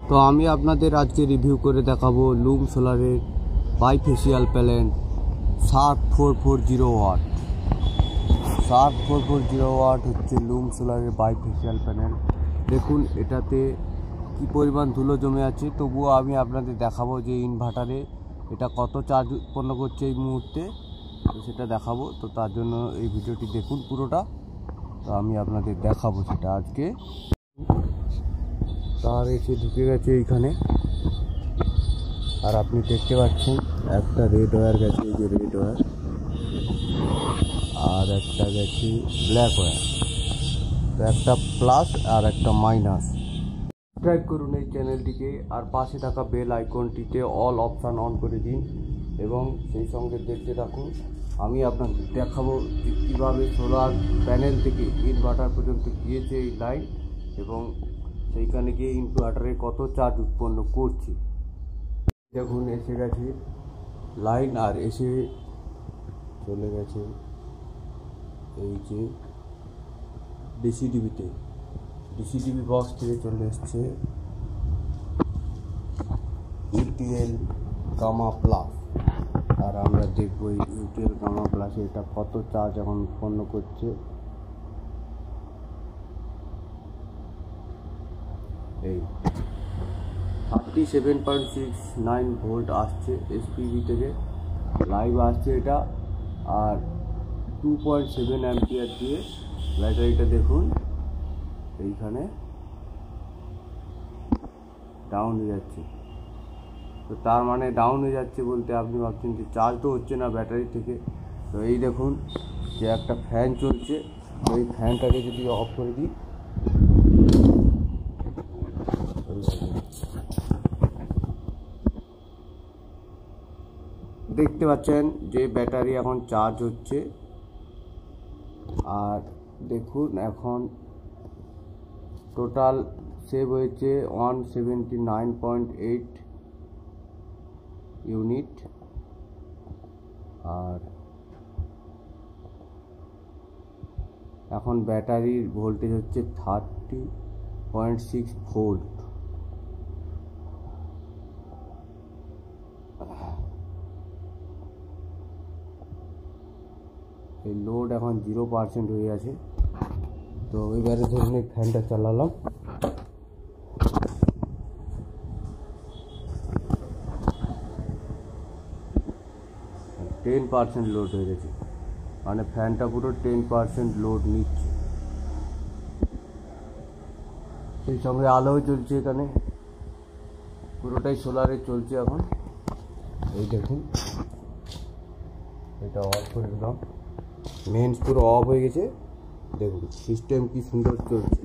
তো আমি আপনাদের আজকে রিভিউ করে দেখাবো লুম সোলারের bifacial panel Shark 440 watt. Shark 440 watt হচ্ছে লুম সোলারের বাইফেসিয়াল প্যানেল। দেখুন এটাতে কি পরিমাণ ধুলো জমে আছে, তবুও আমি আপনাদের দেখাবো যে ইনভার্টারে এটা কত চার্জ উৎপন্ন করছে এই মুহূর্তে, তো সেটা দেখাবো। তো তার জন্য এই ভিডিওটি দেখুন পুরোটা, তো আমি আপনাদের দেখাবো সেটা আজকে। তার এসে ঢুকে গেছে এইখানে, আর আপনি দেখতে পাচ্ছেন একটা রেড ওয়্যার গেছে, এই যে রেড ওয়্যার, আর একটা গেছে ব্ল্যাক ওয়্যার, তো একটা প্লাস আর একটা মাইনাস। সাবস্ক্রাইব করুন এই চ্যানেলটিকে, আর পাশে থাকা বেল আইকনটিতে অল অপশান অন করে দিন এবং সেই সঙ্গে দেখতে থাকুন। আমি আপনাকে দেখাবো যে কীভাবে সোলার প্যানেল থেকে ইনভার্টার পর্যন্ত গিয়েছে এই লাইন, এবং সেইখানে গিয়ে ইনভার্টারে কত চার্জ উৎপন্ন করছে। দেখুন এসে গেছে লাইন, আর এসে চলে গেছে এই যে ডিসিটিভি বক্স থেকে চলে এসছে ইউটিএল গামা প্লাস। আর আমরা দেখবো এই ইউটিএল গামা প্লাসে এটা কত চার্জ এখন উৎপন্ন করছে। এই 37.69 ভোল্ট আসছে এসপিভি থেকে, লাইভ আসছে এটা। আর 2.7 অ্যাম্পিয়ার দিয়ে ব্যাটারিটা দেখুন এইখানে ডাউন হয়ে যাচ্ছে। তো তার মানে ডাউন হয়ে যাচ্ছে বলতে আপনি ভাবছেন যে চার্জ তো হচ্ছে না ব্যাটারি থেকে। তো এই দেখুন যে একটা ফ্যান চলছে, ওই ফ্যানটাকে যদি অফ করে দিই, দেখতে পাচ্ছেন যে ব্যাটারি এখন চার্জ হচ্ছে। আর দেখুন এখন টোটাল সেভ হয়েছে 179.8 ইউনিট। আর এখন ব্যাটারির ভোল্টেজ হচ্ছে 30.6 ভোল্ট। এই লোড এখন 0% হয়ে আছে। তো এবারে ধরুন এই ফ্যানটা চালালাম, টেন 10% লোড হয়ে গেছে, মানে ফ্যানটা পুরো 10% লোড নিচ্ছে। সেই সঙ্গে আলোও চলছে, এখানে পুরোটাই সোলারে চলছে এখন। এই দেখুন এটা অফ করে দিলাম, মেন্স পুরো অফ হয়ে গেছে। দেখুন সিস্টেম কি সুন্দর চলছে।